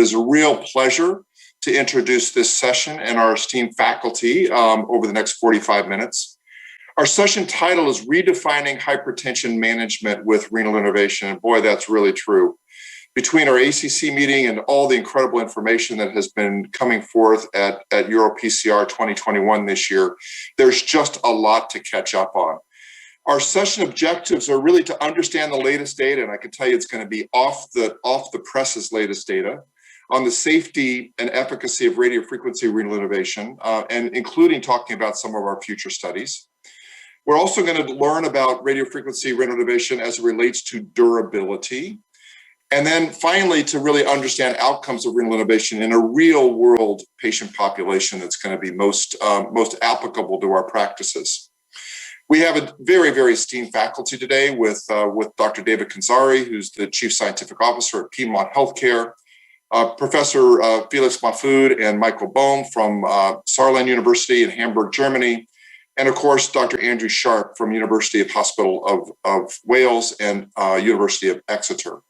is a real pleasure to introduce this session and our esteemed faculty over the next 45 minutes. Our session title is Redefining Hypertension Management with Renal Innovation. And boy, that's really true. Between our ACC meeting and all the incredible information that has been coming forth at EuroPCR 2021 this year, there's just a lot to catch up on. Our session objectives are really to understand the latest data, and I can tell you it's going to be off the press's latest data on the safety and efficacy of radiofrequency renal innovation, and including talking about some of our future studies. We're also going to learn about radiofrequency renal innovation as it relates to durability. And then finally, to really understand outcomes of renal innovation in a real world patient population that's going to be most applicable to our practices. We have a very, very esteemed faculty today with Dr. David Kandzari, who's the Chief Scientific Officer at Piedmont Healthcare, Professor Felix Mahfoud and Michael Bohm from Saarland University in Hamburg, Germany, and of course, Dr. Andrew Sharp from University of Hospital of Wales and University of Exeter.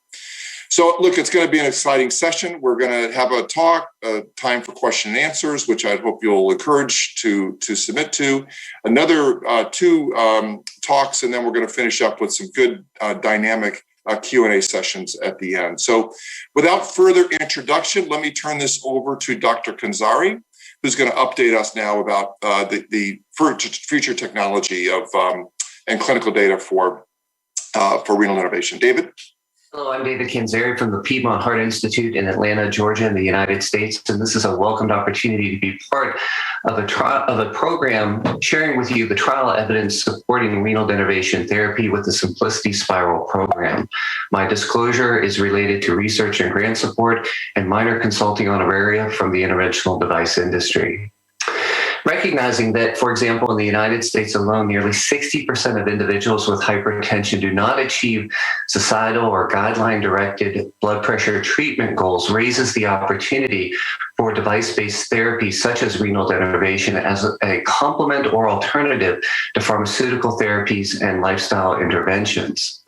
So look, it's going to be an exciting session. We're going to have a talk, time for question and answers, which I hope you'll encourage to submit to. Another two talks, and then we're going to finish up with some good dynamic Q&A sessions at the end. So without further introduction, let me turn this over to Dr. Kandzari, who's going to update us now about the future technology of and clinical data for renal innovation. David? Hello, I'm David Kandzari from the Piedmont Heart Institute in Atlanta, Georgia, in the United States, and this is a welcomed opportunity to be part of a program sharing with you the trial evidence supporting renal denervation therapy with the Simplicity Spiral program. My disclosure is related to research and grant support and minor consulting honoraria from the interventional device industry. Recognizing that, for example, in the United States alone, nearly 60% of individuals with hypertension do not achieve societal or guideline-directed blood pressure treatment goals raises the opportunity for device-based therapy such as renal denervation as a complement or alternative to pharmaceutical therapies and lifestyle interventions.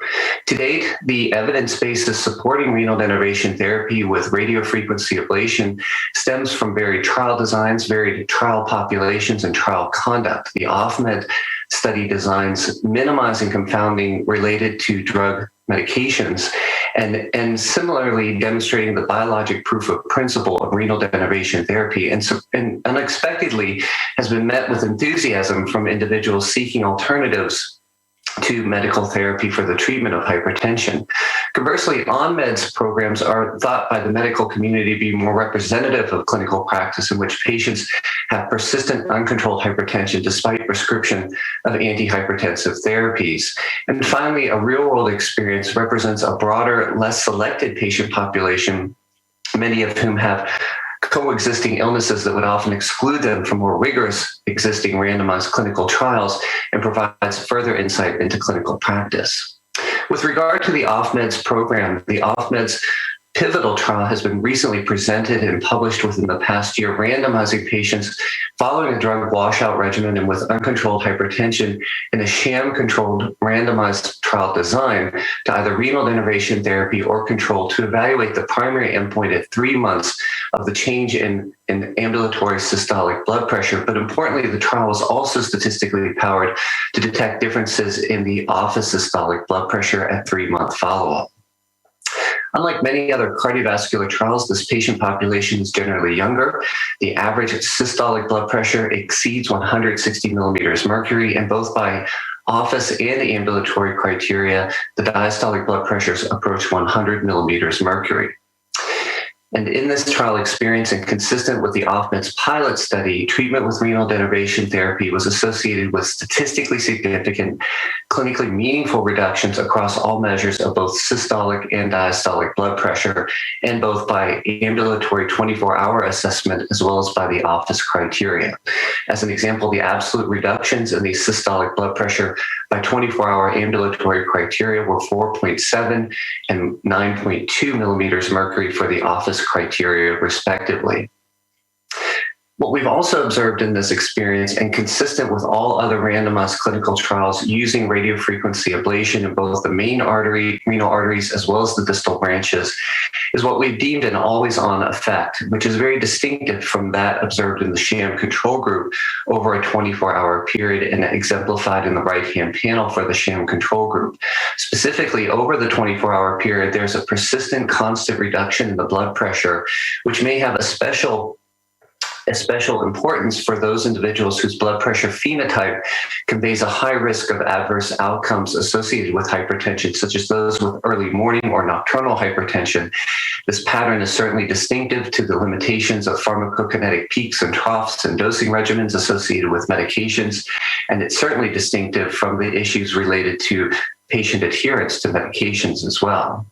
To date, the evidence basis supporting renal denervation therapy with radiofrequency ablation stems from varied trial designs, varied trial populations, and trial conduct. The OFF-MED study designs minimizing confounding related to drug medications, and similarly demonstrating the biologic proof of principle of renal denervation therapy, and unexpectedly has been met with enthusiasm from individuals seeking alternatives to medical therapy for the treatment of hypertension. Conversely, on-meds programs are thought by the medical community to be more representative of clinical practice in which patients have persistent uncontrolled hypertension despite prescription of antihypertensive therapies. And finally, a real-world experience represents a broader, less selected patient population, many of whom have coexisting illnesses that would often exclude them from more rigorous existing randomized clinical trials, and provides further insight into clinical practice. With regard to the OFF-MEDS program, the OFF-MEDS pivotal trial has been recently presented and published within the past year, randomizing patients following a drug washout regimen and with uncontrolled hypertension in a sham-controlled randomized trial design to either renal denervation therapy or control to evaluate the primary endpoint at 3 months of the change in ambulatory systolic blood pressure. But importantly, the trial was also statistically powered to detect differences in the office systolic blood pressure at 3-month follow-up. Unlike many other cardiovascular trials, this patient population is generally younger. The average systolic blood pressure exceeds 160 millimeters mercury, and both by office and ambulatory criteria, the diastolic blood pressures approach 100 millimeters mercury. And in this trial experience, and consistent with the OFF-MEDS pilot study, treatment with renal denervation therapy was associated with statistically significant, clinically meaningful reductions across all measures of both systolic and diastolic blood pressure, and both by ambulatory 24-hour assessment as well as by the office criteria. As an example, the absolute reductions in the systolic blood pressure by 24-hour ambulatory criteria were 4.7 and 9.2 millimeters mercury for the office criteria, respectively. What we've also observed in this experience, and consistent with all other randomized clinical trials using radiofrequency ablation in both the main renal arteries as well as the distal branches, is what we've deemed an always-on effect, which is very distinctive from that observed in the sham control group over a 24-hour period and exemplified in the right-hand panel for the sham control group. Specifically, over the 24-hour period, there's a persistent constant reduction in the blood pressure, which may have a special importance for those individuals whose blood pressure phenotype conveys a high risk of adverse outcomes associated with hypertension, such as those with early morning or nocturnal hypertension. This pattern is certainly distinctive to the limitations of pharmacokinetic peaks and troughs and dosing regimens associated with medications, and it's certainly distinctive from the issues related to patient adherence to medications as well.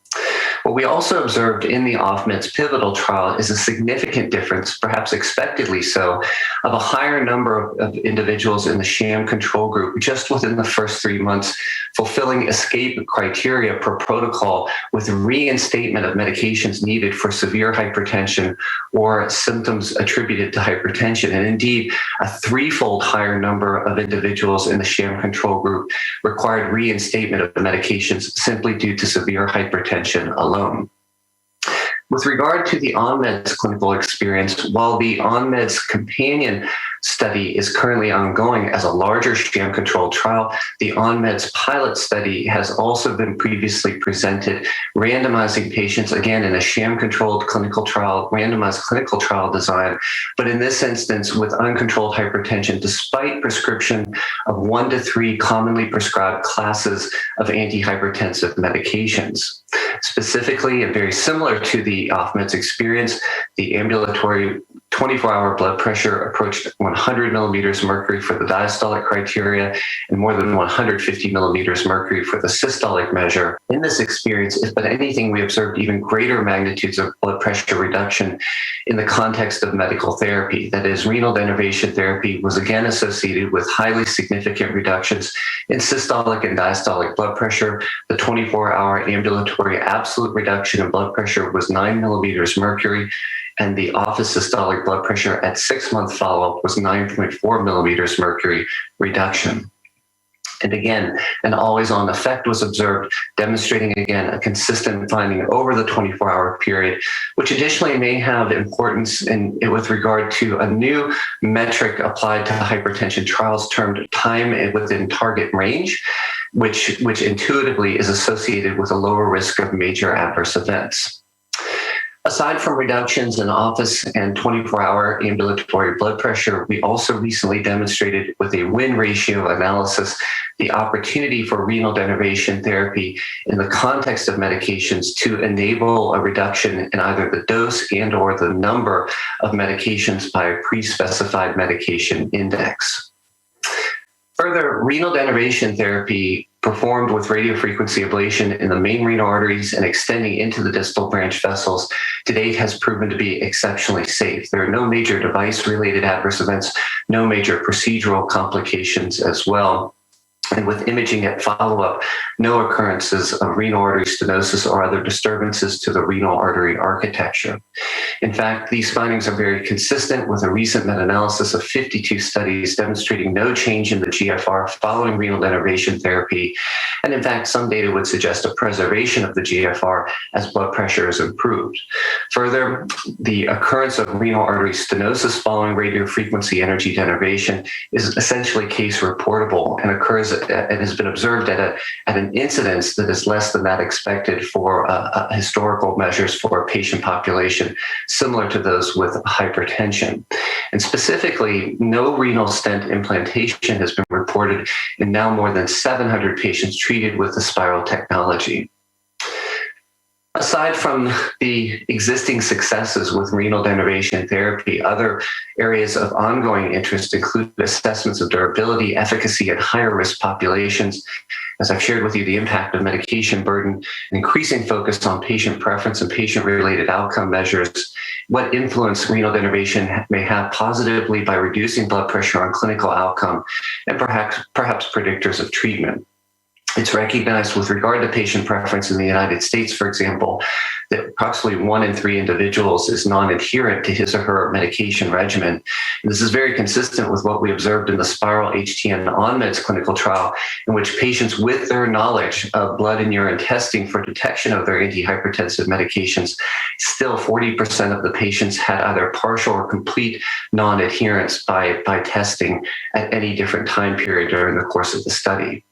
What we also observed in the off-meds pivotal trial is a significant difference, perhaps expectedly so, of a higher number of individuals in the sham control group just within the first 3 months, fulfilling escape criteria per protocol with reinstatement of medications needed for severe hypertension or symptoms attributed to hypertension. And indeed, a threefold higher number of individuals in the sham control group required reinstatement of the medications simply due to severe hypertension alone. With regard to the on-meds clinical experience, while the on-meds companion study is currently ongoing as a larger sham-controlled trial, the on-meds pilot study has also been previously presented, randomizing patients, again, in a sham-controlled clinical trial, randomized clinical trial design, but in this instance with uncontrolled hypertension, despite prescription of 1 to 3 commonly prescribed classes of antihypertensive medications. Specifically, and very similar to the off-meds experience, the ambulatory 24-hour blood pressure approached 100 millimeters mercury for the diastolic criteria and more than 150 millimeters mercury for the systolic measure. In this experience, if but anything, we observed even greater magnitudes of blood pressure reduction in the context of medical therapy. That is, renal denervation therapy was again associated with highly significant reductions in systolic and diastolic blood pressure. The 24-hour ambulatory absolute reduction in blood pressure was 9 millimeters mercury, and the office systolic blood pressure at 6-month follow-up was 9.4 millimeters mercury reduction. And again, an always-on effect was observed, demonstrating again a consistent finding over the 24-hour period, which additionally may have importance with regard to a new metric applied to hypertension trials termed time within target range, which intuitively is associated with a lower risk of major adverse events. Aside from reductions in office and 24-hour ambulatory blood pressure, we also recently demonstrated with a win ratio analysis the opportunity for renal denervation therapy in the context of medications to enable a reduction in either the dose and or the number of medications by a pre-specified medication index. Further, renal denervation therapy performed with radiofrequency ablation in the main renal arteries and extending into the distal branch vessels to date has proven to be exceptionally safe. There are no major device-related adverse events, no major procedural complications as well. And with imaging at follow-up, no occurrences of renal artery stenosis or other disturbances to the renal artery architecture. In fact, these findings are very consistent with a recent meta-analysis of 52 studies demonstrating no change in the GFR following renal denervation therapy. And in fact, some data would suggest a preservation of the GFR as blood pressure is improved. Further, the occurrence of renal artery stenosis following radiofrequency energy denervation is essentially case reportable and occurs and has been observed at an incidence that is less than that expected for historical measures for a patient population similar to those with hypertension. And specifically, no renal stent implantation has been reported in now more than 700 patients treated with the spiral technology. Aside from the existing successes with renal denervation therapy, other areas of ongoing interest include assessments of durability, efficacy at higher risk populations. As I've shared with you, the impact of medication burden, increasing focus on patient preference and patient-related outcome measures, what influence renal denervation may have positively by reducing blood pressure on clinical outcome, and perhaps predictors of treatment. It's recognized with regard to patient preference in the United States, for example, that approximately 1 in 3 individuals is non-adherent to his or her medication regimen. And this is very consistent with what we observed in the Spiral HTN on-meds clinical trial, in which patients with their knowledge of blood and urine testing for detection of their antihypertensive medications, still 40% of the patients had either partial or complete non-adherence by testing at any different time period during the course of the study.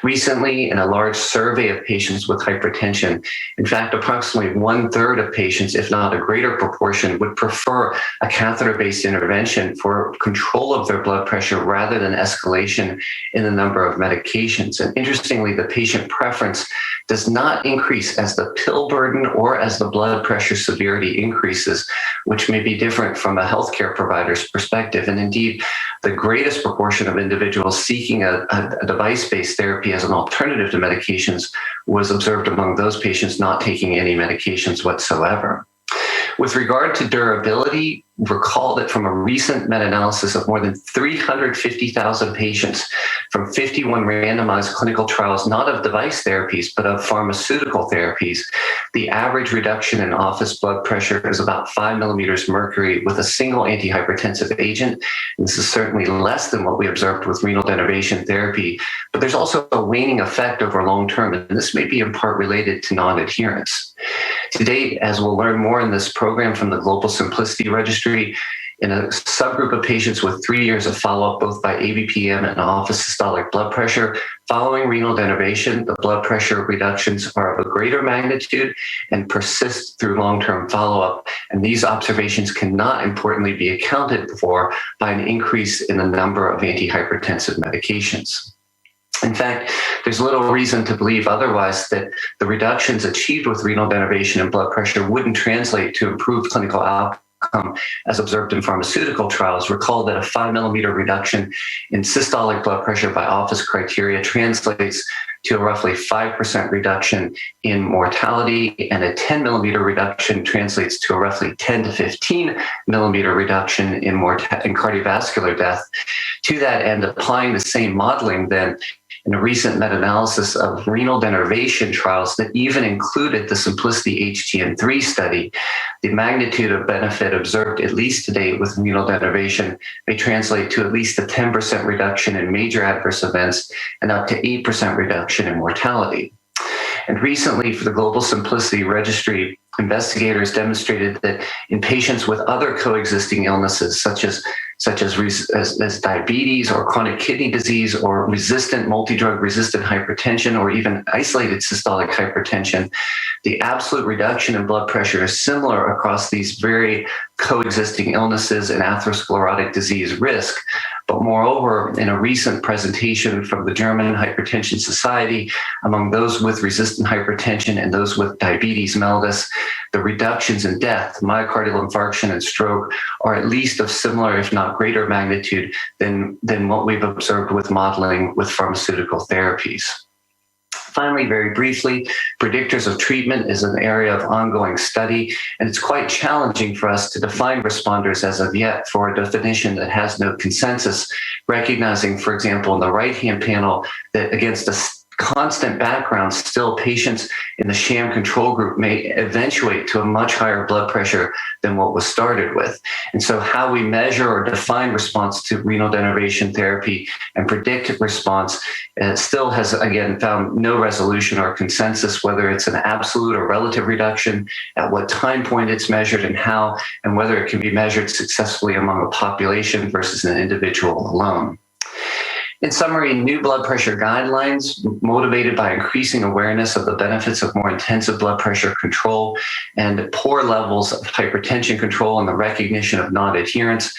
Recently, in a large survey of patients with hypertension, in fact, approximately 1/3 of patients, if not a greater proportion, would prefer a catheter-based intervention for control of their blood pressure rather than escalation in the number of medications. And interestingly, the patient preference does not increase as the pill burden or as the blood pressure severity increases, which may be different from a healthcare provider's perspective. And indeed, the greatest proportion of individuals seeking a device-based therapy as an alternative to medications was observed among those patients not taking any medications whatsoever. With regard to durability, recall that from a recent meta-analysis of more than 350,000 patients from 51 randomized clinical trials, not of device therapies, but of pharmaceutical therapies, the average reduction in office blood pressure is about 5 millimeters mercury with a single antihypertensive agent. And this is certainly less than what we observed with renal denervation therapy, but there's also a waning effect over long term, and this may be in part related to non-adherence. To date, as we'll learn more in this program from the Global Simplicity Registry, in a subgroup of patients with 3 years of follow-up, both by ABPM and office systolic blood pressure, following renal denervation, the blood pressure reductions are of a greater magnitude and persist through long-term follow-up. And these observations cannot importantly be accounted for by an increase in the number of antihypertensive medications. In fact, there's little reason to believe otherwise, that the reductions achieved with renal denervation and blood pressure wouldn't translate to improved clinical outcome as observed in pharmaceutical trials. Recall that a 5 millimeter reduction in systolic blood pressure by office criteria translates to a roughly 5% reduction in mortality, and a 10 millimeter reduction translates to a roughly 10 to 15 millimeter reduction in cardiovascular death. To that end, applying the same modeling then, in a recent meta-analysis of renal denervation trials that even included the Simplicity HTN-3 study, the magnitude of benefit observed, at least to date with renal denervation, may translate to at least a 10% reduction in major adverse events and up to 8% reduction in mortality. And recently, for the Global Simplicity Registry, investigators demonstrated that in patients with other coexisting illnesses, such as diabetes or chronic kidney disease or multi-drug resistant hypertension or even isolated systolic hypertension, the absolute reduction in blood pressure is similar across these very coexisting illnesses and atherosclerotic disease risk. But moreover, in a recent presentation from the German Hypertension Society, among those with resistant hypertension and those with diabetes mellitus, the reductions in death, myocardial infarction, and stroke are at least of similar, if not greater magnitude than what we've observed with modeling with pharmaceutical therapies. Finally, very briefly, predictors of treatment is an area of ongoing study, and it's quite challenging for us to define responders as of yet for a definition that has no consensus, recognizing, for example, in the right-hand panel that against a constant background, still patients in the sham control group may eventuate to a much higher blood pressure than what was started with. And so how we measure or define response to renal denervation therapy and predict response still has, again, found no resolution or consensus, whether it's an absolute or relative reduction, at what time point it's measured and how, and whether it can be measured successfully among a population versus an individual alone. In summary, new blood pressure guidelines motivated by increasing awareness of the benefits of more intensive blood pressure control and poor levels of hypertension control and the recognition of non-adherence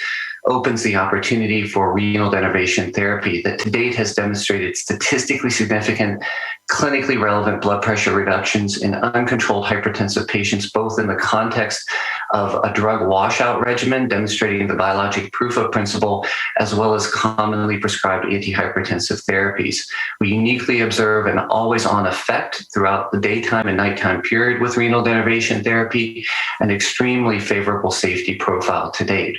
opens the opportunity for renal denervation therapy that to date has demonstrated statistically significant, clinically relevant blood pressure reductions in uncontrolled hypertensive patients, both in the context of a drug washout regimen demonstrating the biologic proof of principle, as well as commonly prescribed antihypertensive therapies. We uniquely observe an always-on effect throughout the daytime and nighttime period with renal denervation therapy, an extremely favorable safety profile to date.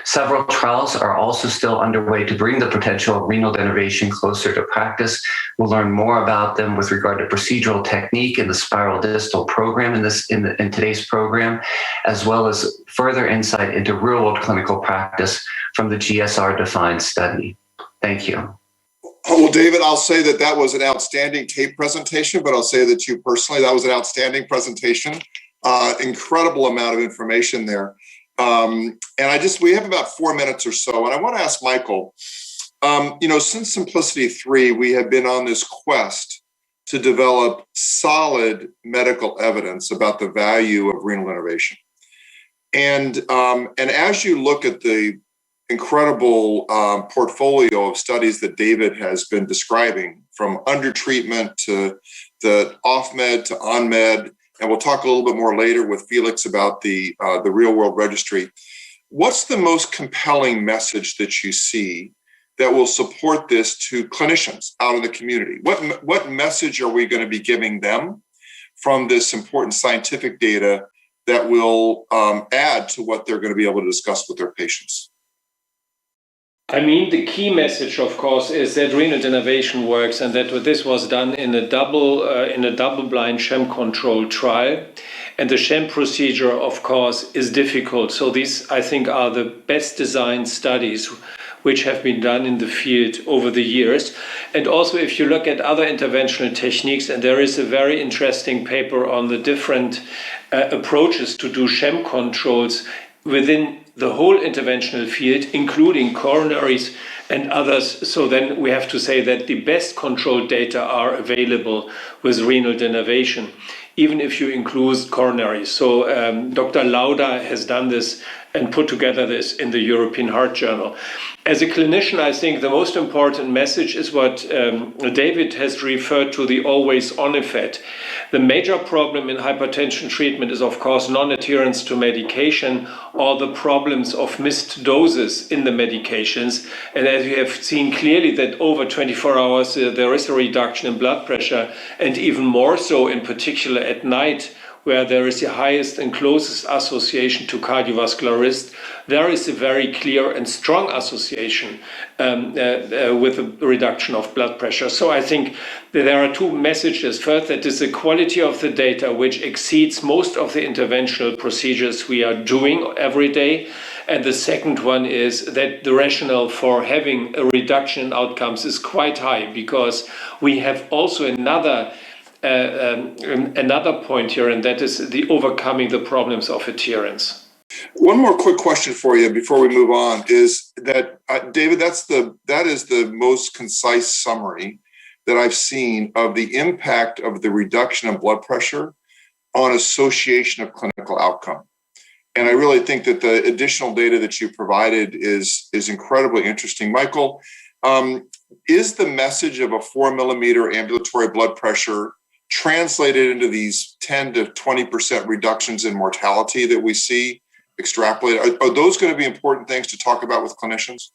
Several trials are also still underway to bring the potential of renal denervation closer to practice. We'll learn more about them with regard to procedural technique in the spiral distal program in today's program, as well as further insight into real-world clinical practice from the GSR-defined study. Thank you. Well, David, I'll say that was an outstanding tape presentation, but I'll say that you personally, that was an outstanding presentation. Incredible amount of information there. And we have about 4 minutes or so, and I want to ask Michael, since Simplicity 3, we have been on this quest to develop solid medical evidence about the value of renal denervation. And as you look at the incredible portfolio of studies that David has been describing, from under treatment to the off med to on med, and we'll talk a little bit more later with Felix about the real world registry. What's the most compelling message that you see that will support this to clinicians out in the community? What message are we going to be giving them from this important scientific data that will add to what they're going to be able to discuss with their patients? I mean, the key message, of course, is that renal denervation works, and that this was done in a double-blind sham-controlled trial. And the sham procedure, of course, is difficult. So these, I think, are the best designed studies which have been done in the field over the years. And also, if you look at other interventional techniques, and there is a very interesting paper on the different approaches to do sham controls within the whole interventional field, including coronaries and others. So then we have to say that the best controlled data are available with renal denervation, even if you include coronaries. So Dr. Lauda has done this and put together this in the European Heart Journal. As a clinician, I think the most important message is what David has referred to, the always-on effect. The major problem in hypertension treatment is, of course, non-adherence to medication or the problems of missed doses in the medications. And as you have seen clearly that over 24 hours, there is a reduction in blood pressure, and even more so in particular at night, where there is the highest and closest association to cardiovascular risk, there is a very clear and strong association with a reduction of blood pressure. So I think that there are two messages. First, that is the quality of the data, which exceeds most of the interventional procedures we are doing every day. And the second one is that the rationale for having a reduction in outcomes is quite high, because we have also another point here, and that is the overcoming the problems of adherence. One more quick question for you before we move on is that, David, that is the most concise summary that I've seen of the impact of the reduction of blood pressure on association of clinical outcome. And I really think that the additional data that you provided is incredibly interesting. Michael, is the message of a 4 millimeter ambulatory blood pressure translated into these 10 to 20% reductions in mortality that we see extrapolated? Are those going to be important things to talk about with clinicians?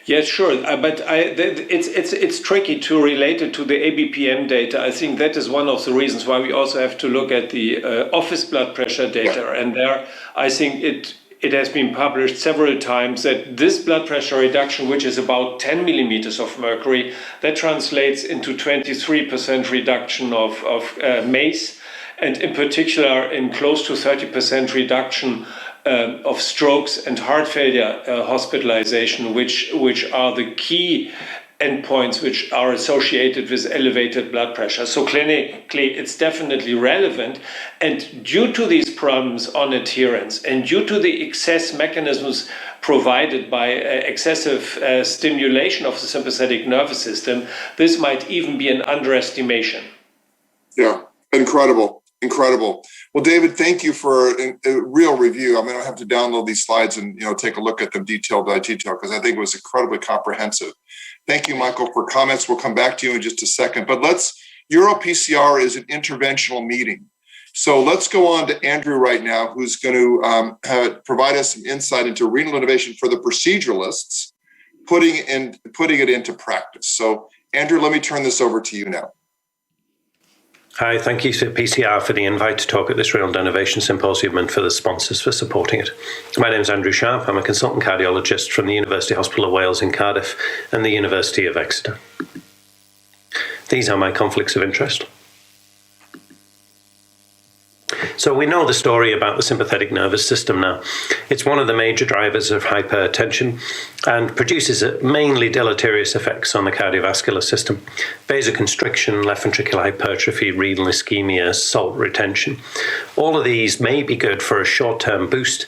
Yes, sure. But it's tricky to relate it to the ABPM data. I think that is one of the reasons why we also have to look at the office blood pressure data. Yeah. And there, I think it has been published several times that this blood pressure reduction, which is about 10 millimeters of mercury, that translates into 23% reduction of MACE, and in particular in close to 30% reduction of strokes and heart failure hospitalization, which are the key endpoints which are associated with elevated blood pressure. So clinically, it's definitely relevant. And due to these problems on adherence and due to the excess mechanisms provided by excessive stimulation of the sympathetic nervous system, this might even be an underestimation. Yeah, incredible. Well, David, thank you for a real review. I'm going to have to download these slides and take a look at them detail by detail, because I think it was incredibly comprehensive. Thank you, Michael, for comments. We'll come back to you in just a second. But EuroPCR is an interventional meeting. So let's go on to Andrew right now, who's going to provide us some insight into renal denervation for the proceduralists, putting it into practice. So, Andrew, let me turn this over to you now. Hi, thank you to PCR for the invite to talk at this Renal Denervation Symposium and for the sponsors for supporting it. My name is Andrew Sharp. I'm a consultant cardiologist from the University Hospital of Wales in Cardiff and the University of Exeter. These are my conflicts of interest. So we know the story about the sympathetic nervous system now. It's one of the major drivers of hypertension and produces mainly deleterious effects on the cardiovascular system. Vasoconstriction, left ventricular hypertrophy, renal ischemia, salt retention. All of these may be good for a short-term boost,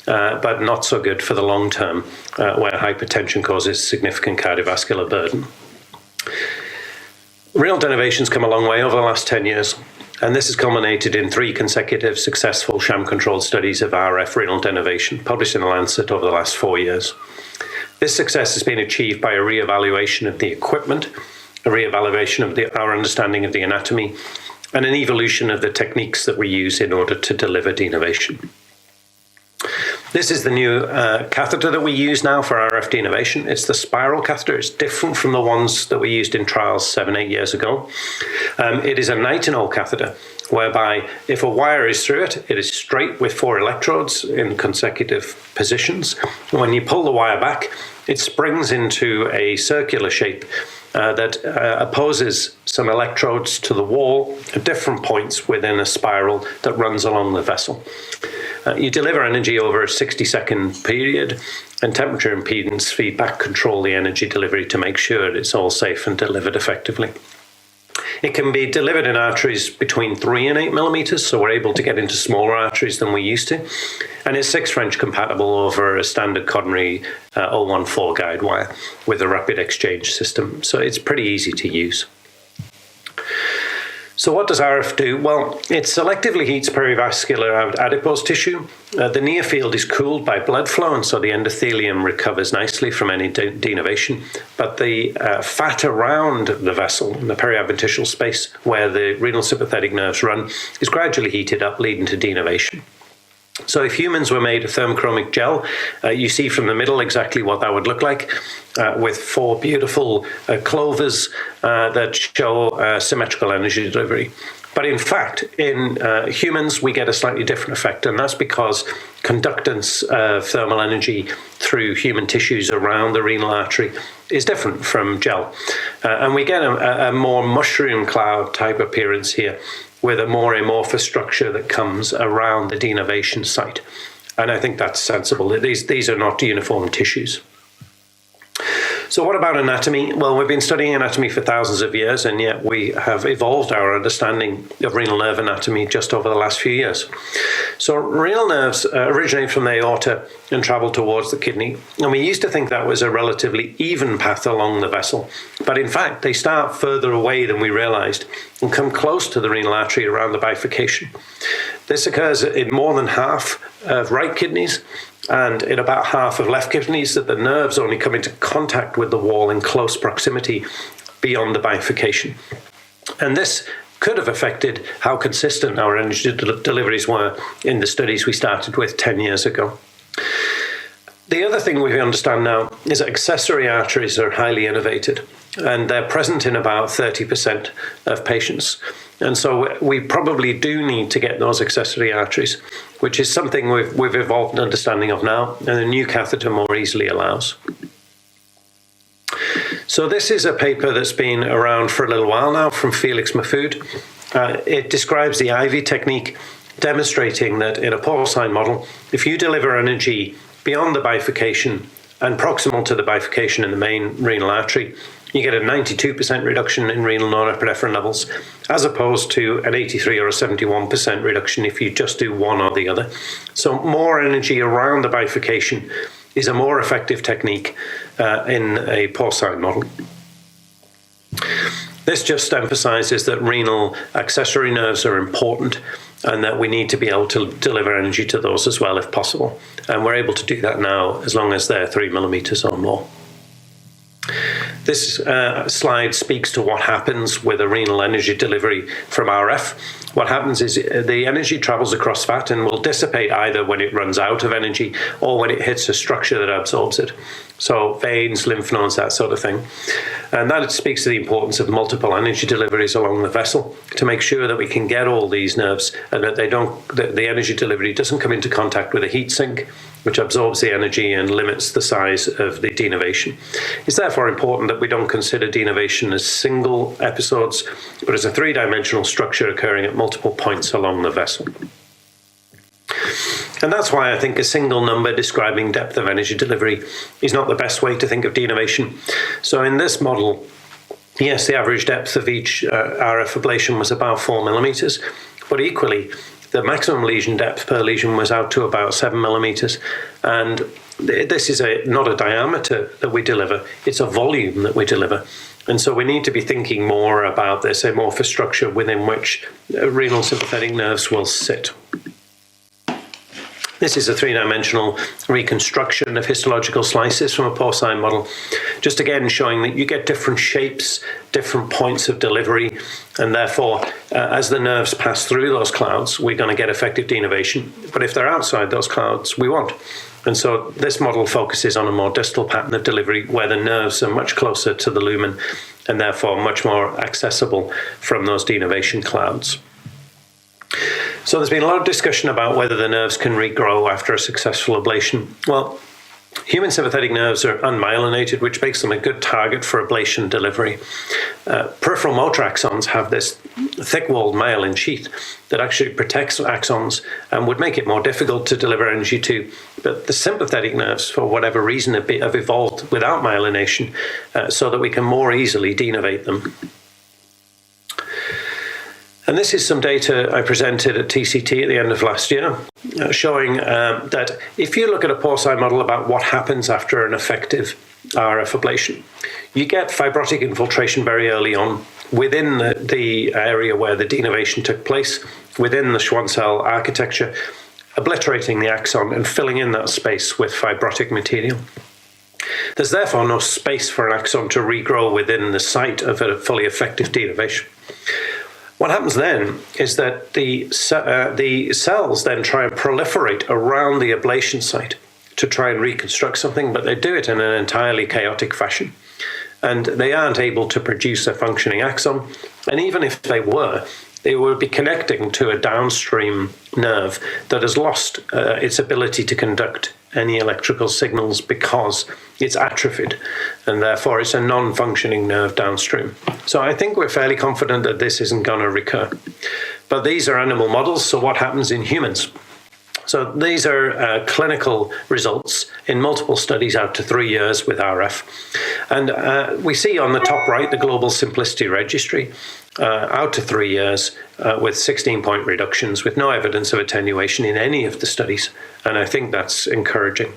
but not so good for the long term, where hypertension causes significant cardiovascular burden. Renal denervation's come a long way over the last 10 years. And this has culminated in 3 consecutive successful sham-controlled studies of RF renal denervation, published in The Lancet over the last 4 years. This success has been achieved by a re-evaluation of the equipment, a re-evaluation of our understanding of the anatomy, and an evolution of the techniques that we use in order to deliver denervation. This is the new catheter that we use now for RF denervation. It's the spiral catheter. It's different from the ones that we used in trials 7-8 years ago. It is a nitinol catheter, whereby if a wire is through it, it is straight with 4 electrodes in consecutive positions. When you pull the wire back, it springs into a circular shape that opposes some electrodes to the wall at different points within a spiral that runs along the vessel. You deliver energy over a 60-second period, and temperature impedance feedback control the energy delivery to make sure it's all safe and delivered effectively. It can be delivered in arteries between 3 and 8 millimeters, so we're able to get into smaller arteries than we used to. And it's 6 French compatible over a standard coronary 014 guide wire with a rapid exchange system. So it's pretty easy to use. So what does RF do? Well, it selectively heats perivascular adipose tissue. The near field is cooled by blood flow, and so the endothelium recovers nicely from any denervation. But the fat around the vessel, in the periappendicular space where the renal sympathetic nerves run, is gradually heated up, leading to denervation. So if humans were made of thermochromic gel, you see from the middle exactly what that would look like, with 4 beautiful clovers that show symmetrical energy delivery. But in fact, in humans, we get a slightly different effect, and that's because conductance of thermal energy through human tissues around the renal artery is different from gel. And we get a more mushroom cloud type appearance here, with a more amorphous structure that comes around the denervation site. And I think that's sensible. These are not uniform tissues. So what about anatomy? Well, we've been studying anatomy for thousands of years, and yet we have evolved our understanding of renal nerve anatomy just over the last few years. So renal nerves originate from the aorta and travel towards the kidney. And we used to think that was a relatively even path along the vessel. But in fact, they start further away than we realized and come close to the renal artery around the bifurcation. This occurs in more than half of right kidneys, and in about half of left kidneys, that the nerves only come into contact with the wall in close proximity beyond the bifurcation. And this could have affected how consistent our energy deliveries were in the studies we started with 10 years ago. The other thing we understand now is that accessory arteries are highly innervated, and they're present in about 30% of patients. And so we probably do need to get those accessory arteries, which is something we've evolved an understanding of now, and a new catheter more easily allows. So this is a paper that's been around for a little while now from Felix Mahfoud. It describes the IV technique, demonstrating that in a porcine model, if you deliver energy beyond the bifurcation and proximal to the bifurcation in the main renal artery, you get a 92% reduction in renal norepinephrine levels, as opposed to an 83 or a 71% reduction if you just do one or the other. So more energy around the bifurcation is a more effective technique in a porcine model. This just emphasizes that renal accessory nerves are important, and that we need to be able to deliver energy to those as well if possible. And we're able to do that now as long as they're 3 millimeters or more. This slide speaks to what happens with a renal energy delivery from RF. What happens is the energy travels across fat and will dissipate either when it runs out of energy or when it hits a structure that absorbs it. So veins, lymph nodes, that sort of thing. And that speaks to the importance of multiple energy deliveries along the vessel to make sure that we can get all these nerves and that the energy delivery doesn't come into contact with a heat sink, which absorbs the energy and limits the size of the denervation. It's therefore important that we don't consider denervation as single episodes, but as a three-dimensional structure occurring at multiple points along the vessel. And that's why I think a single number describing depth of energy delivery is not the best way to think of denervation. So in this model, yes, the average depth of each RF ablation was about 4 millimeters, but equally, the maximum lesion depth per lesion was out to about 7 millimeters. And this is not a diameter that we deliver, it's a volume that we deliver. And so we need to be thinking more about this amorphous structure within which renal sympathetic nerves will sit. This is a three-dimensional reconstruction of histological slices from a porcine model, just again showing that you get different shapes, different points of delivery, and therefore, as the nerves pass through those clouds, we're going to get effective denervation. But if they're outside those clouds, we won't. And so this model focuses on a more distal pattern of delivery where the nerves are much closer to the lumen and therefore much more accessible from those denervation clouds. So there's been a lot of discussion about whether the nerves can regrow after a successful ablation. Well, human sympathetic nerves are unmyelinated, which makes them a good target for ablation delivery. Peripheral motor axons have this thick-walled myelin sheath that actually protects axons and would make it more difficult to deliver energy to. But the sympathetic nerves, for whatever reason, have evolved without myelination so that we can more easily denervate them. And this is some data I presented at TCT at the end of last year, showing that if you look at a porcine model about what happens after an effective RF ablation, you get fibrotic infiltration very early on within the area where the denervation took place, within the Schwann cell architecture, obliterating the axon and filling in that space with fibrotic material. There's therefore no space for an axon to regrow within the site of a fully effective denervation. What happens then is that the cells then try and proliferate around the ablation site to try and reconstruct something, but they do it in an entirely chaotic fashion. And they aren't able to produce a functioning axon. And even if they would be connecting to a downstream nerve that has lost its ability to conduct any electrical signals because it's atrophied, and therefore it's a non-functioning nerve downstream. So I think we're fairly confident that this isn't going to recur. But these are animal models, so what happens in humans? So these are clinical results in multiple studies out to 3 years with RF. And we see on the top right the global simplicity registry out to 3 years with 16-point reductions with no evidence of attenuation in any of the studies. And I think that's encouraging.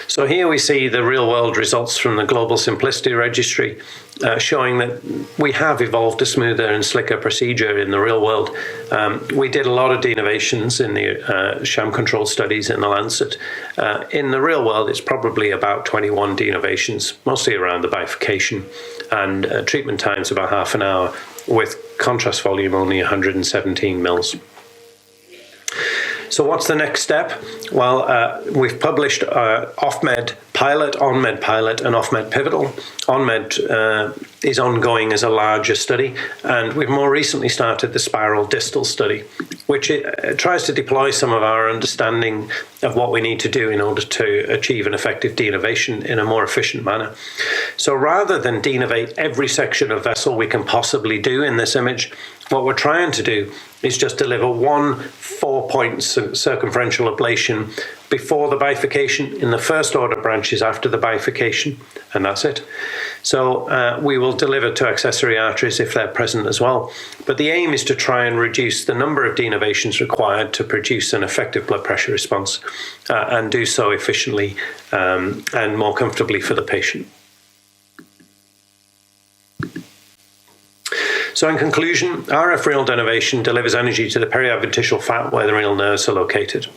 So here we see the real-world results from the Global Simplicity Registry showing that we have evolved a smoother and slicker procedure in the real world. We did a lot of denervations in the sham-controlled studies in the Lancet. In the real world, it's probably about 21 denervations, mostly around the bifurcation, and treatment times about half an hour, with contrast volume only 117 mils. So what's the next step? Well, we've published off-med pilot, on-med pilot, and off-med pivotal. On-med is ongoing as a larger study, and we've more recently started the spiral distal study, which tries to deploy some of our understanding of what we need to do in order to achieve an effective denervation in a more efficient manner. So rather than denervate every section of vessel we can possibly do in this image, what we're trying to do is just deliver one 4-point circumferential ablation before the bifurcation in the first order branches after the bifurcation, and that's it. So we will deliver to accessory arteries if they're present as well. But the aim is to try and reduce the number of denervations required to produce an effective blood pressure response and do so efficiently and more comfortably for the patient. So in conclusion, RF renal denervation delivers energy to the periadventitial fat where the renal nerves are located.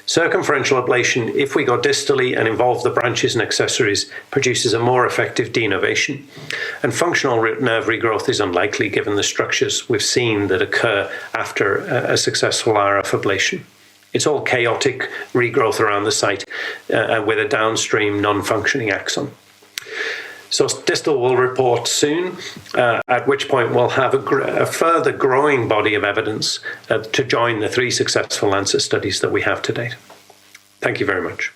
Circumferential ablation, if we go distally and involve the branches and accessories, produces a more effective denervation. And functional nerve regrowth is unlikely given the structures we've seen that occur after a successful RF ablation. It's all chaotic regrowth around the site with a downstream non-functioning axon. So distal will report soon, at which point we'll have a further growing body of evidence to join the 3 successful Lancet studies that we have to date. Thank you very much.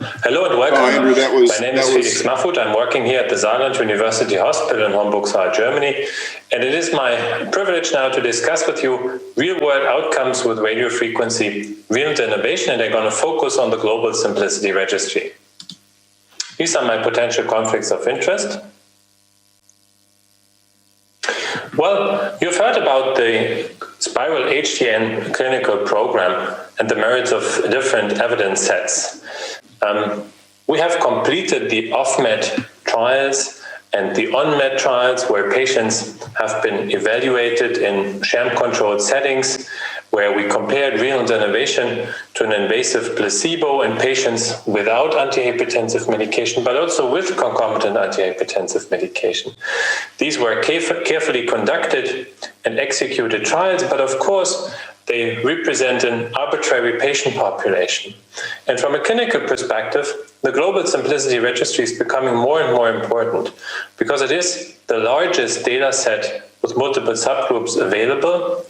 Hello and welcome. Andrew, My name is Felix Mahfoud. I'm working here at the Saarland University Hospital in Homburg-Saar, Germany. And it is my privilege now to discuss with you real-world outcomes with radiofrequency renal denervation, and I'm going to focus on the Global Simplicity Registry. These are my potential conflicts of interest. Well, you've heard about the Spiral HTN clinical program and the merits of different evidence sets. We have completed the off-med trials and the on-med trials where patients have been evaluated in sham-controlled settings, where we compared renal denervation to an invasive placebo in patients without antihypertensive medication, but also with concomitant antihypertensive medication. These were carefully conducted and executed trials, but of course, they represent an arbitrary patient population. And from a clinical perspective, the Global Simplicity Registry is becoming more and more important because it is the largest data set with multiple subgroups available.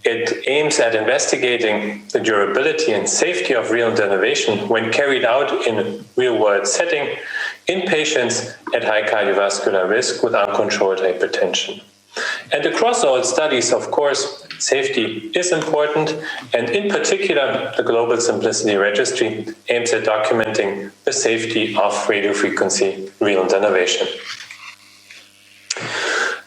It aims at investigating the durability and safety of renal denervation when carried out in a real-world setting in patients at high cardiovascular risk with uncontrolled hypertension. And across all studies, of course, safety is important, and in particular, the Global Simplicity Registry aims at documenting the safety of radiofrequency renal denervation.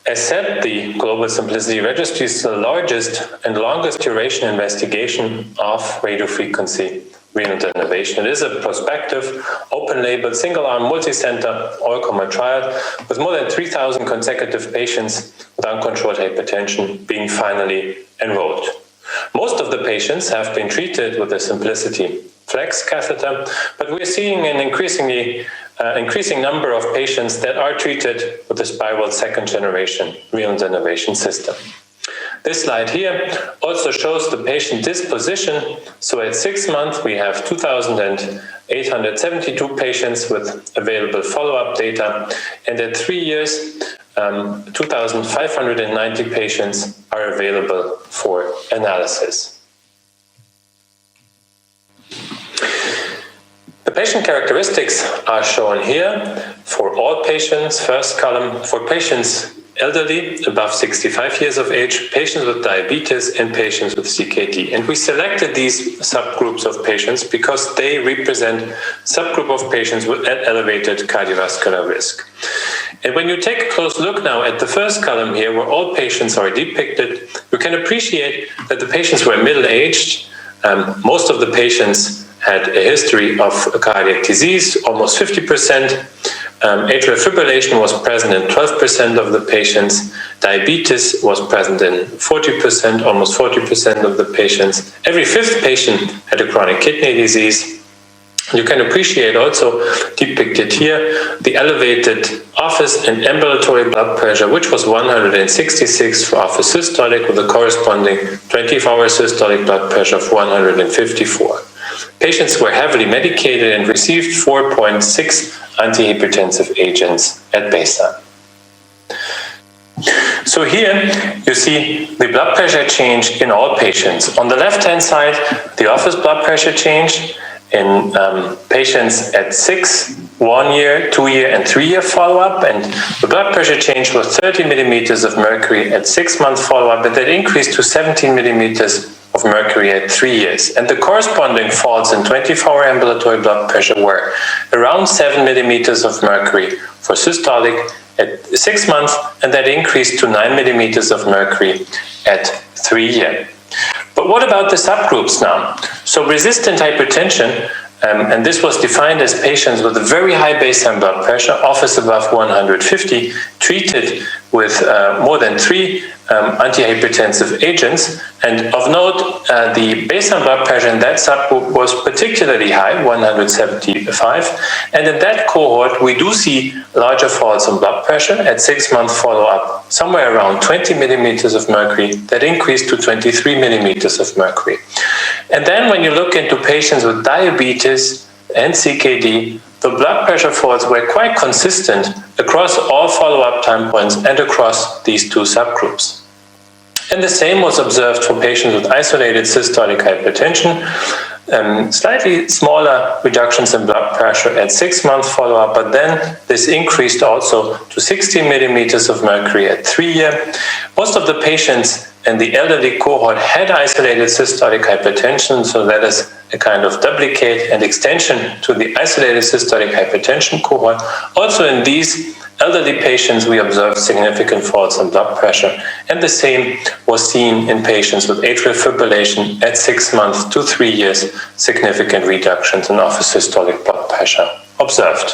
As said, the Global Simplicity Registry is the largest and longest duration investigation of radiofrequency renal denervation. It is a prospective, open-label, single-arm, multi-center, all-comer trial with more than 3,000 consecutive patients with uncontrolled hypertension being finally enrolled. Most of the patients have been treated with the Simplicity Flex catheter, but we're seeing an increasing number of patients that are treated with the Spiral second-generation renal denervation system. This slide here also shows the patient disposition. So at 6 months, we have 2,872 patients with available follow-up data. And at 3 years, 2,590 patients are available for analysis. The patient characteristics are shown here for all patients. First column, for patients elderly, above 65 years of age, patients with diabetes, and patients with CKD. And we selected these subgroups of patients because they represent subgroup of patients with elevated cardiovascular risk. And when you take a close look now at the first column here, where all patients are depicted, you can appreciate that the patients were middle-aged. Most of the patients had a history of cardiac disease, almost 50%. Atrial fibrillation was present in 12% of the patients. Diabetes was present in 40%, almost 40% of the patients. Every 5th patient had a chronic kidney disease. You can appreciate also depicted here the elevated office and ambulatory blood pressure, which was 166 for office systolic with a corresponding 24-hour systolic blood pressure of 154. Patients were heavily medicated and received 4.6 antihypertensive agents at baseline. So here you see the blood pressure change in all patients. On the left-hand side, the office blood pressure change in patients at 6, 1 year, 2 year, and 3 year follow-up, and the blood pressure change was 30 millimeters of mercury at 6 month follow-up, and that increased to 17 millimeters of mercury at 3 years. And the corresponding falls in 24-hour ambulatory blood pressure were around 7 millimeters of mercury for systolic at 6 months, and that increased to 9 millimeters of mercury at 3 years. But what about the subgroups now? So resistant hypertension, and this was defined as patients with a very high baseline blood pressure, office above 150, treated with more than 3 antihypertensive agents. And of note, the baseline blood pressure in that subgroup was particularly high, 175. And in that cohort, we do see larger falls in blood pressure at 6-month follow-up, somewhere around 20 millimeters of mercury, that increased to 23 millimeters of mercury. And then when you look into patients with diabetes and CKD, the blood pressure falls were quite consistent across all follow-up time points and across these 2 subgroups. And the same was observed for patients with isolated systolic hypertension, slightly smaller reductions in blood pressure at 6-month follow-up, but then this increased also to 60 millimeters of mercury at 3 years. Most of the patients in the elderly cohort had isolated systolic hypertension, so that is a kind of duplicate and extension to the isolated systolic hypertension cohort. Also in these elderly patients, we observed significant falls in blood pressure, and the same was seen in patients with atrial fibrillation at 6 months to 3 years, significant reductions in office systolic blood pressure observed.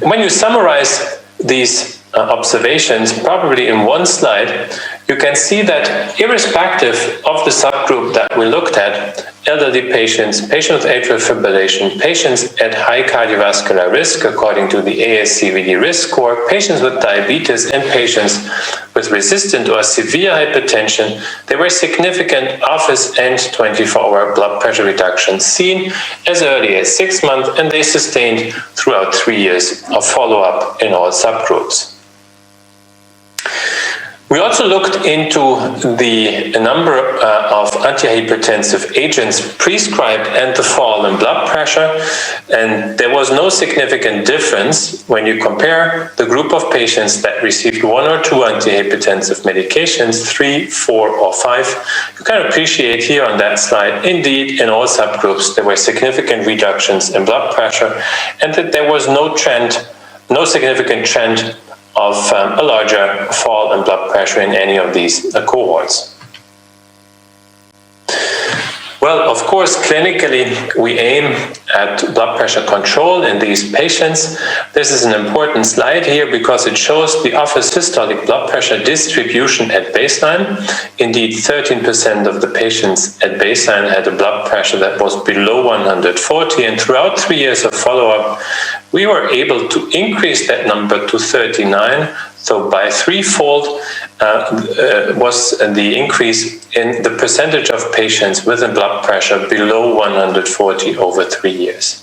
When you summarize these observations, probably in one slide, you can see that irrespective of the subgroup that we looked at, elderly patients, patients with atrial fibrillation, patients at high cardiovascular risk according to the ASCVD risk score, patients with diabetes, and patients with resistant or severe hypertension, there were significant office and 24-hour blood pressure reductions seen as early as 6 months, and they sustained throughout 3 years of follow-up in all subgroups. We also looked into the number of antihypertensive agents prescribed and the fall in blood pressure, and there was no significant difference when you compare the group of patients that received 1 or 2 antihypertensive medications, 3, 4, or 5. You can appreciate here on that slide, indeed, in all subgroups, there were significant reductions in blood pressure, and that there was no significant trend of a larger fall in blood pressure in any of these cohorts. Well, of course, clinically, we aim at blood pressure control in these patients. This is an important slide here because it shows the office systolic blood pressure distribution at baseline. Indeed, 13% of the patients at baseline had a blood pressure that was below 140, and throughout 3 years of follow-up, we were able to increase that number to 39. So by threefold was the increase in the percentage of patients with a blood pressure below 140 over 3 years.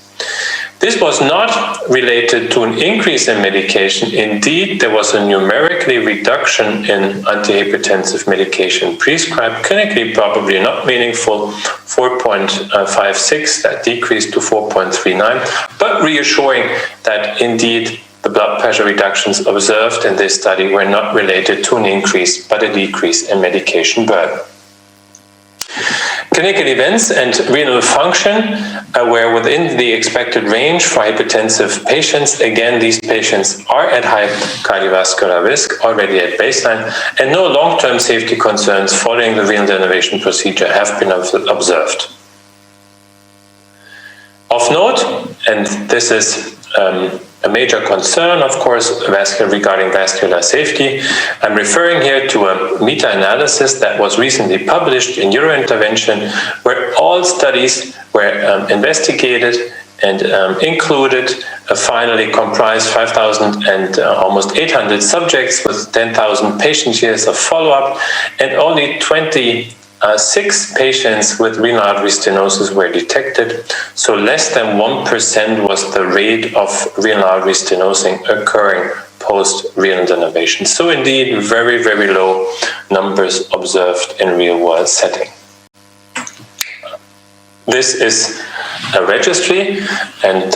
This was not related to an increase in medication. Indeed, there was a numerically reduction in antihypertensive medication prescribed, clinically probably not meaningful, 4.56, that decreased to 4.39, but reassuring that indeed the blood pressure reductions observed in this study were not related to an increase, but a decrease in medication burden. Clinical events and renal function were within the expected range for hypertensive patients. Again, these patients are at high cardiovascular risk already at baseline, and no long-term safety concerns following the renal denervation procedure have been observed. Of note, and this is a major concern, of course, regarding vascular safety. I'm referring here to a meta-analysis that was recently published in EuroIntervention, where all studies were investigated and included, finally comprised 5,000 and almost 800 subjects with 10,000 patient years of follow-up, and only 26 patients with renal artery stenosis were detected, so less than 1% was the rate of renal artery stenosis occurring post-renal denervation. So indeed, very, very low numbers observed in real-world setting. This is a registry, and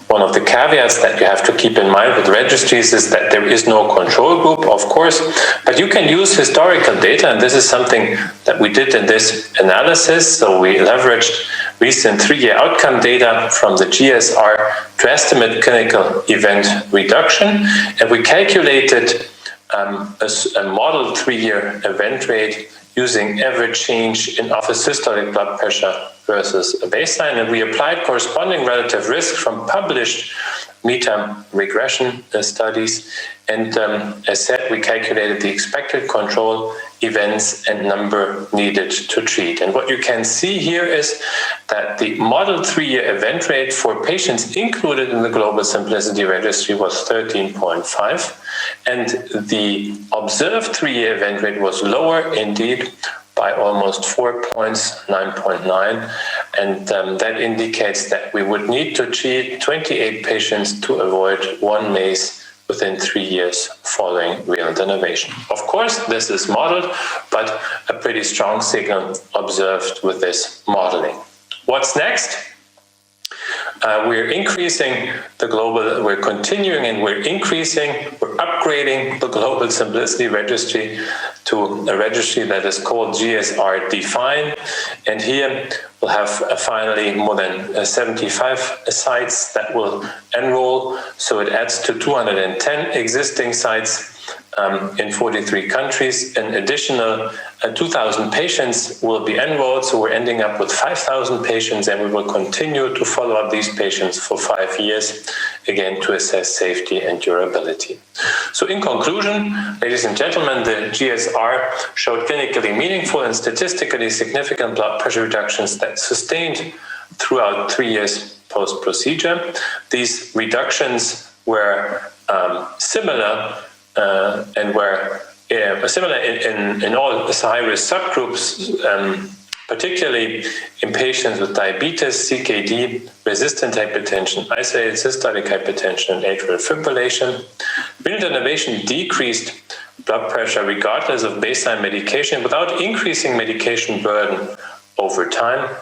one of the caveats that you have to keep in mind with registries is that there is no control group, of course, but you can use historical data, and this is something that we did in this analysis. So we leveraged recent 3-year outcome data from the GSR to estimate clinical event reduction, and we calculated a model 3-year event rate using average change in office systolic blood pressure versus a baseline, and we applied corresponding relative risk from published meta regression studies. And as said, we calculated the expected control events and number needed to treat. And what you can see here is that the modeled 3-year event rate for patients included in the Global Simplicity Registry was 13.5, and the observed 3-year event rate was lower indeed by almost 4 points, 9.9, and that indicates that we would need to treat 28 patients to avoid 1 MACE within 3 years following renal denervation. Of course, this is modeled, but a pretty strong signal observed with this modeling. What's next? We're increasing the global, we're continuing and we're increasing, we're upgrading the Global Simplicity Registry to a registry that is called GSR Define. And here we'll have finally more than 75 sites that will enroll. So it adds to 210 existing sites in 43 countries. An additional 2,000 patients will be enrolled, so we're ending up with 5,000 patients, and we will continue to follow up these patients for 5 years, again, to assess safety and durability. So in conclusion, ladies and gentlemen, the GSR showed clinically meaningful and statistically significant blood pressure reductions that sustained throughout 3 years post-procedure. These reductions were similar and were similar in all high-risk subgroups, particularly in patients with diabetes, CKD, resistant hypertension, isolated systolic hypertension, and atrial fibrillation. Renal denervation decreased blood pressure regardless of baseline medication without increasing medication burden over time.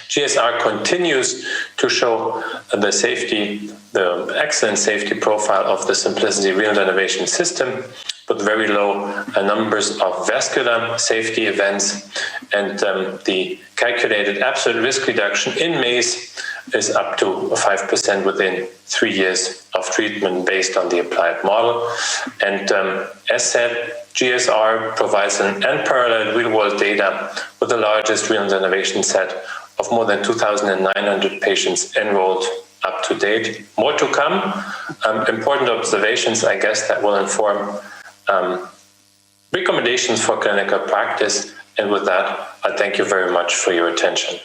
GSR continues to show the safety, the excellent safety profile of the Simplicity renal denervation system, with very low numbers of vascular safety events, and the calculated absolute risk reduction in MACE is up to 5% within 3 years of treatment based on the applied model. And as said, GSR provides an unparalleled real-world data with the largest renal denervation set of more than 2,900 patients enrolled up to date. More to come. Important observations, I guess, that will inform recommendations for clinical practice. And with that, I thank you very much for your attention.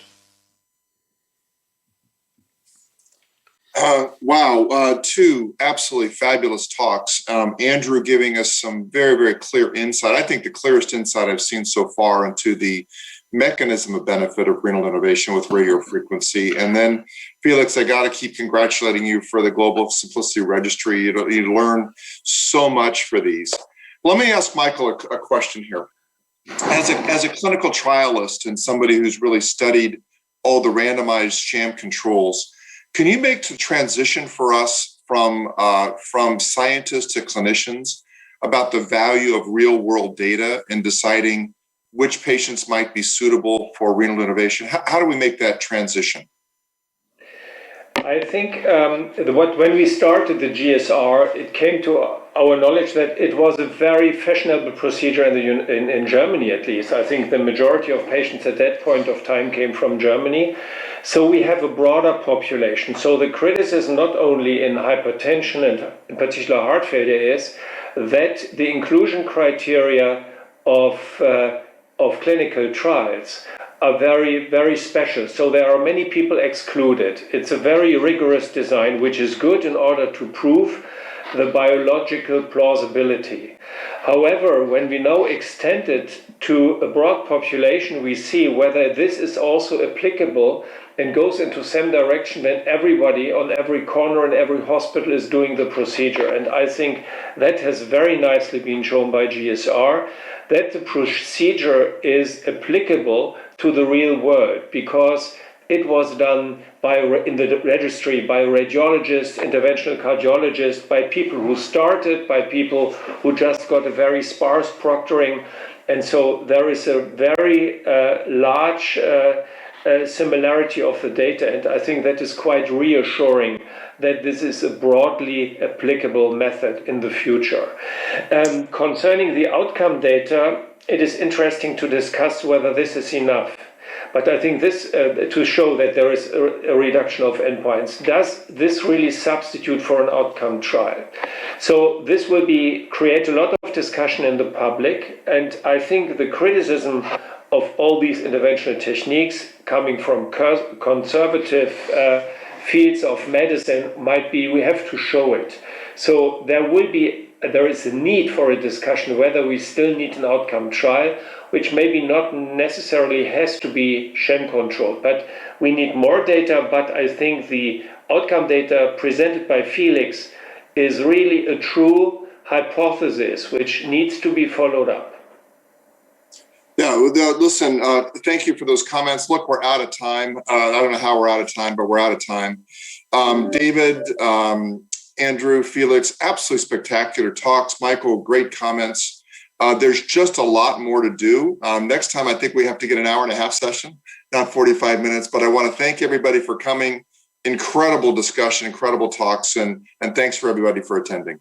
Wow, two absolutely fabulous talks. Andrew giving us some very, very clear insight. I think the clearest insight I've seen so far into the mechanism of benefit of renal denervation with radiofrequency. And then, Felix, I got to keep congratulating you for the Global Simplicity Registry. You learn so much for these. Let me ask Michael a question here. As a clinical trialist and somebody who's really studied all the randomized sham controls, can you make the transition for us from scientists to clinicians about the value of real-world data in deciding which patients might be suitable for renal denervation? How do we make that transition? I think when we started the GSR, it came to our knowledge that it was a very fashionable procedure in Germany, at least. I think the majority of patients at that point of time came from Germany. So we have a broader population. So the criticism not only in hypertension and in particular heart failure is that the inclusion criteria of clinical trials are very, very special. So there are many people excluded. It's a very rigorous design, which is good in order to prove the biological plausibility. However, when we now extend it to a broad population, we see whether this is also applicable and goes into same direction when everybody on every corner in every hospital is doing the procedure. And I think that has very nicely been shown by GSR, that the procedure is applicable to the real world because it was done in the registry by radiologists, interventional cardiologists, by people who started, by people who just got a very sparse proctoring. And so there is a very large similarity of the data, and I think that is quite reassuring that this is a broadly applicable method in the future. Concerning the outcome data, it is interesting to discuss whether this is enough. But I think this, to show that there is a reduction of endpoints, does this really substitute for an outcome trial? So this will create a lot of discussion in the public, and I think the criticism of all these interventional techniques coming from conservative fields of medicine might be, we have to show it. So there is a need for a discussion whether we still need an outcome trial, which maybe not necessarily has to be sham controlled, but we need more data. But I think the outcome data presented by Felix is really a true hypothesis which needs to be followed up. Yeah, listen, thank you for those comments. Look, we're out of time. I don't know how we're out of time, but we're out of time. David, Andrew, Felix, absolutely spectacular talks. Michael, great comments. There's just a lot more to do. Next time, I think we have to get an hour and a half session, not 45 minutes. But I want to thank everybody for coming. Incredible discussion, incredible talks, and thanks for everybody for attending.